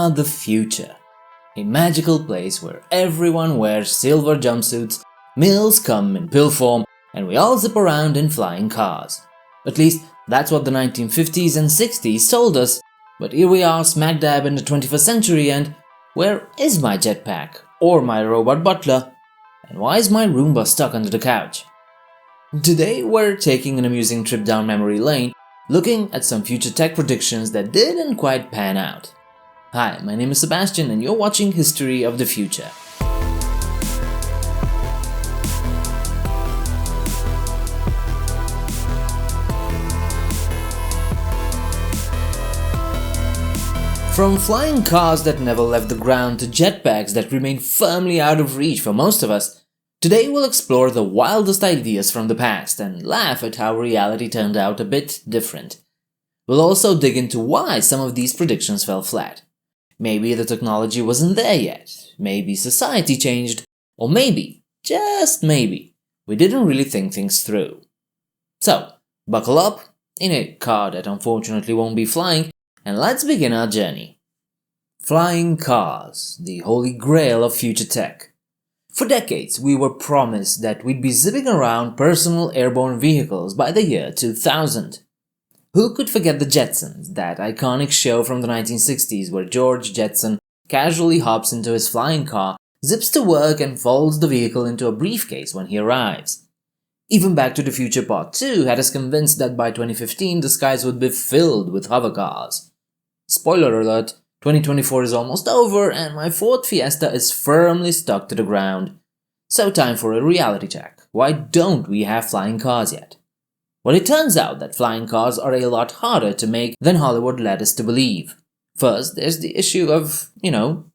The future. A magical place where everyone wears silver jumpsuits, meals come in pill form, and we all zip around in flying cars. At least, that's what the 1950s and 60s told us, but here we are smack dab in the 21st century and where is my jetpack or my robot butler? And why is my Roomba stuck under the couch? Today we're taking an amusing trip down memory lane, looking at some future tech predictions that didn't quite pan out. Hi, my name is Sebastian and you're watching History of the Future. From flying cars that never left the ground to jetpacks that remain firmly out of reach for most of us, today we'll explore the wildest ideas from the past and laugh at how reality turned out a bit different. We'll also dig into why some of these predictions fell flat. Maybe the technology wasn't there yet, maybe society changed, or maybe, just maybe, we didn't really think things through. So, buckle up, in a car that unfortunately won't be flying, and let's begin our journey. Flying cars, the holy grail of future tech. For decades, we were promised that we'd be zipping around personal airborne vehicles by the year 2000. Who could forget the Jetsons, that iconic show from the 1960s where George Jetson casually hops into his flying car, zips to work and folds the vehicle into a briefcase when he arrives. Even Back to the Future Part 2 had us convinced that by 2015 the skies would be filled with hover cars. Spoiler alert, 2024 is almost over and my Ford Fiesta is firmly stuck to the ground. So time for a reality check. Why don't we have flying cars yet? Well, it turns out that flying cars are a lot harder to make than Hollywood led us to believe. First, there's the issue of,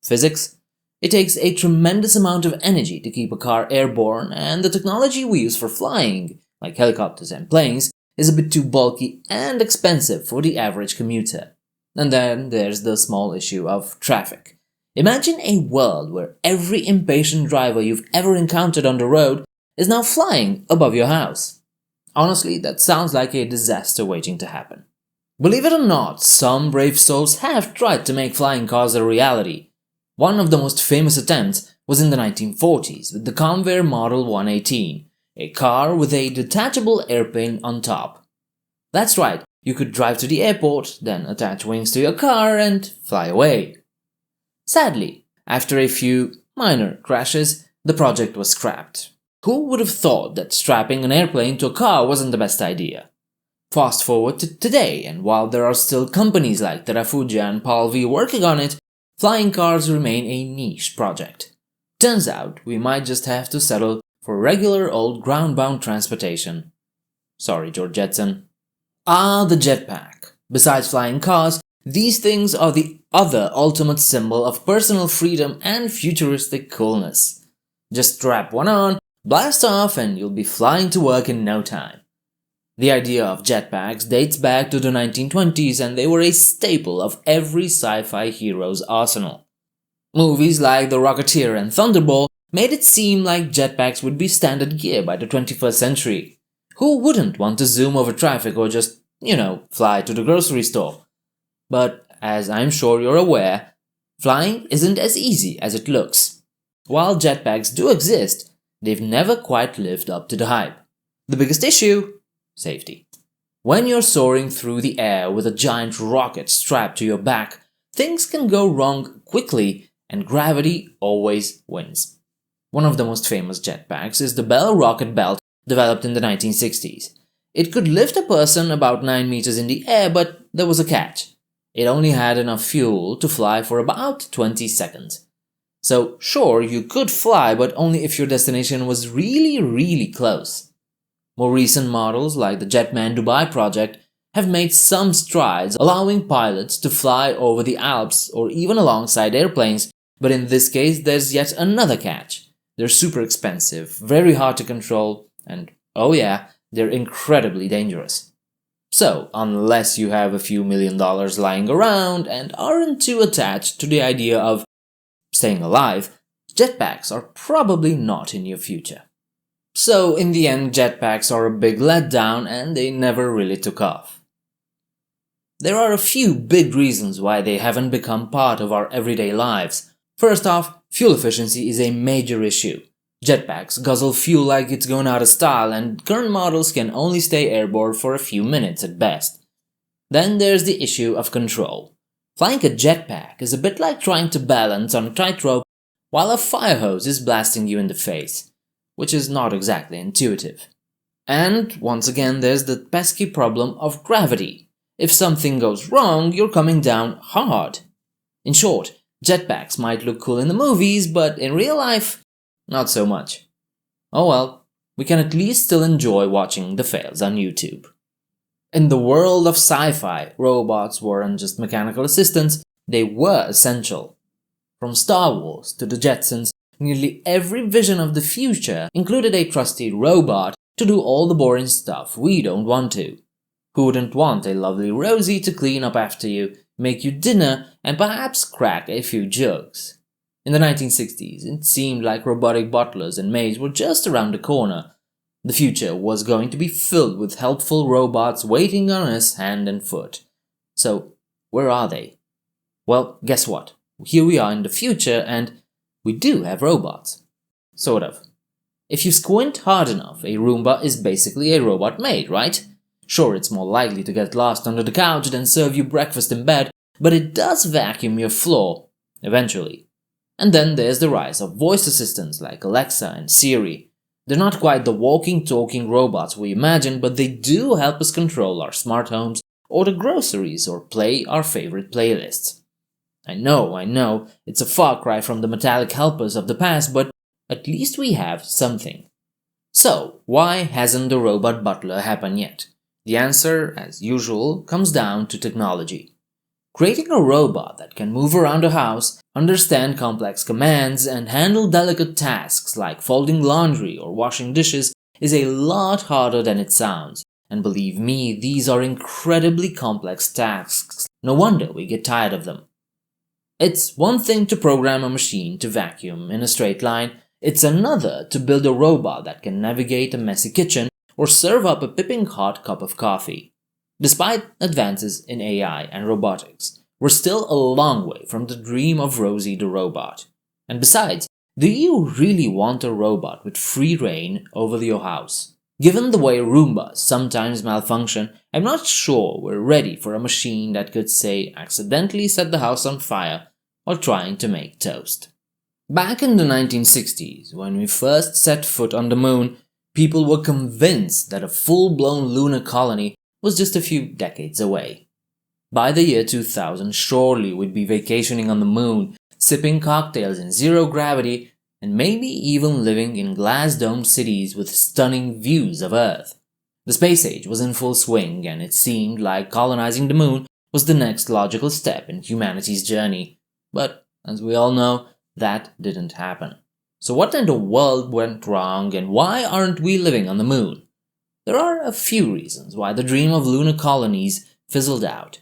physics. It takes a tremendous amount of energy to keep a car airborne, and the technology we use for flying, like helicopters and planes, is a bit too bulky and expensive for the average commuter. And then there's the small issue of traffic. Imagine a world where every impatient driver you've ever encountered on the road is now flying above your house. Honestly, that sounds like a disaster waiting to happen. Believe it or not, some brave souls have tried to make flying cars a reality. One of the most famous attempts was in the 1940s with the Convair Model 118, a car with a detachable airplane on top. That's right, you could drive to the airport, then attach wings to your car and fly away. Sadly, after a few minor crashes, the project was scrapped. Who would have thought that strapping an airplane to a car wasn't the best idea? Fast forward to today, and while there are still companies like Terrafugia and Palvi working on it, flying cars remain a niche project. Turns out, we might just have to settle for regular old ground-bound transportation. Sorry, George Jetson. The jetpack. Besides flying cars, these things are the other ultimate symbol of personal freedom and futuristic coolness. Just strap one on, blast off, and you'll be flying to work in no time. The idea of jetpacks dates back to the 1920s and they were a staple of every sci-fi hero's arsenal. Movies like The Rocketeer and Thunderball made it seem like jetpacks would be standard gear by the 21st century. Who wouldn't want to zoom over traffic or just, fly to the grocery store? But as I'm sure you're aware, flying isn't as easy as it looks. While jetpacks do exist, they've never quite lived up to the hype. The biggest issue? Safety. When you're soaring through the air with a giant rocket strapped to your back, things can go wrong quickly and gravity always wins. One of the most famous jetpacks is the Bell rocket belt developed in the 1960s. It could lift a person about 9 meters in the air, but there was a catch. It only had enough fuel to fly for about 20 seconds. So sure, you could fly, but only if your destination was really close. More recent models like the Jetman Dubai project have made some strides, allowing pilots to fly over the Alps or even alongside airplanes, but in this case there's yet another catch. They're super expensive, very hard to control, and oh yeah, they're incredibly dangerous. So, unless you have a few $1 million lying around and aren't too attached to the idea of staying alive, jetpacks are probably not in your future. So in the end, jetpacks are a big letdown and they never really took off. There are a few big reasons why they haven't become part of our everyday lives. First off, fuel efficiency is a major issue. Jetpacks guzzle fuel like it's gone out of style, and current models can only stay airborne for a few minutes at best. Then there's the issue of control. Flying a jetpack is a bit like trying to balance on a tightrope while a fire hose is blasting you in the face, which is not exactly intuitive. And once again, there's the pesky problem of gravity. If something goes wrong, you're coming down hard. In short, jetpacks might look cool in the movies, but in real life, not so much. Oh well, we can at least still enjoy watching the fails on YouTube. In the world of sci-fi, robots weren't just mechanical assistants, they were essential. From Star Wars to the Jetsons, nearly every vision of the future included a trusty robot to do all the boring stuff we don't want to. Who wouldn't want a lovely Rosie to clean up after you, make you dinner, and perhaps crack a few jokes? In the 1960s, it seemed like robotic butlers and maids were just around the corner. The future was going to be filled with helpful robots waiting on us hand and foot. So, where are they? Well, guess what? Here we are in the future and we do have robots. Sort of. If you squint hard enough, a Roomba is basically a robot maid, right? Sure, it's more likely to get lost under the couch than serve you breakfast in bed, but it does vacuum your floor, eventually. And then there's the rise of voice assistants like Alexa and Siri. They're not quite the walking, talking robots we imagine, but they do help us control our smart homes, order groceries, or play our favorite playlists. I know, it's a far cry from the metallic helpers of the past, but at least we have something. So, why hasn't the robot butler happened yet? The answer, as usual, comes down to technology. Creating a robot that can move around a house, understand complex commands, and handle delicate tasks like folding laundry or washing dishes is a lot harder than it sounds. And believe me, these are incredibly complex tasks. No wonder we get tired of them. It's one thing to program a machine to vacuum in a straight line. It's another to build a robot that can navigate a messy kitchen or serve up a piping hot cup of coffee. Despite advances in AI and robotics, we're still a long way from the dream of Rosie the robot. And besides, do you really want a robot with free reign over your house? Given the way Roombas sometimes malfunction, I'm not sure we're ready for a machine that could, say, accidentally set the house on fire while trying to make toast. Back in the 1960s, when we first set foot on the moon, people were convinced that a full-blown lunar colony was just a few decades away. By the year 2000, surely we'd be vacationing on the moon, sipping cocktails in zero gravity, and maybe even living in glass-domed cities with stunning views of Earth. The space age was in full swing, and it seemed like colonizing the moon was the next logical step in humanity's journey. But, as we all know, that didn't happen. So what in the world went wrong, and why aren't we living on the moon? There are a few reasons why the dream of lunar colonies fizzled out.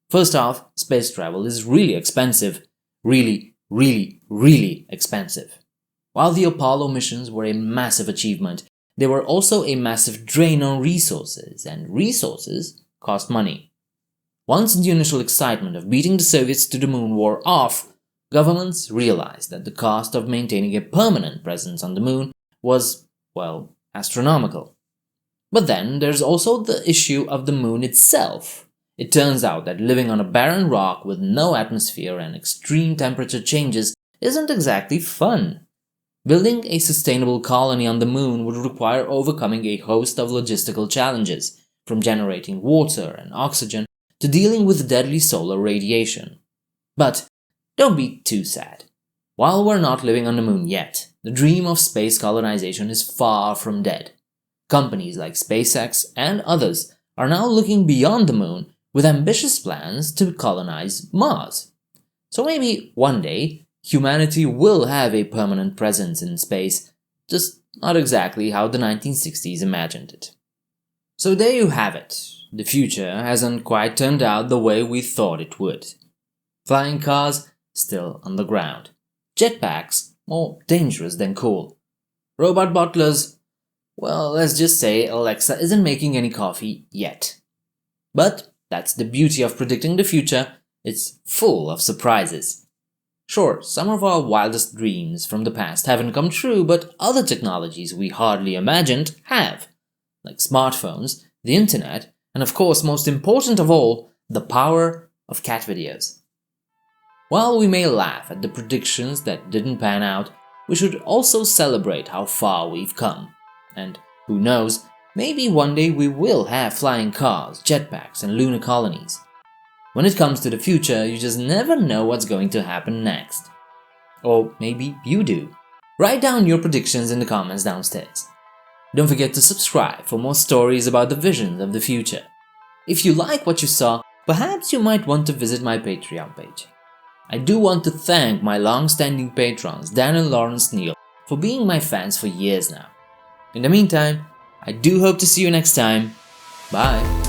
First off, space travel is really expensive. Really expensive. While the Apollo missions were a massive achievement, they were also a massive drain on resources, and resources cost money. Once the initial excitement of beating the Soviets to the moon wore off, governments realized that the cost of maintaining a permanent presence on the moon was, well, astronomical. But then there's also the issue of the moon itself. It turns out that living on a barren rock with no atmosphere and extreme temperature changes isn't exactly fun. Building a sustainable colony on the moon would require overcoming a host of logistical challenges, from generating water and oxygen to dealing with deadly solar radiation. But don't be too sad. While we're not living on the moon yet, the dream of space colonization is far from dead. Companies like SpaceX and others are now looking beyond the moon with ambitious plans to colonize Mars. So maybe one day, humanity will have a permanent presence in space, just not exactly how the 1960s imagined it. So there you have it. The future hasn't quite turned out the way we thought it would. Flying cars still on the ground. Jetpacks more dangerous than cool. Robot butlers, well, let's just say Alexa isn't making any coffee yet. But That's the beauty of predicting the future, it's full of surprises. Sure, some of our wildest dreams from the past haven't come true, but other technologies we hardly imagined have, like smartphones, the internet, and of course, most important of all, the power of cat videos. While we may laugh at the predictions that didn't pan out, we should also celebrate how far we've come. And who knows, maybe one day we will have flying cars, jetpacks, and lunar colonies. When it comes to the future, you just never know what's going to happen next. Or maybe you do. Write down your predictions in the comments downstairs. Don't forget to subscribe for more stories about the visions of the future. If you like what you saw, perhaps you might want to visit my Patreon page. I do want to thank my long-standing patrons Dan and Lawrence Neal for being my fans for years now. In the meantime, I do hope to see you next time. Bye!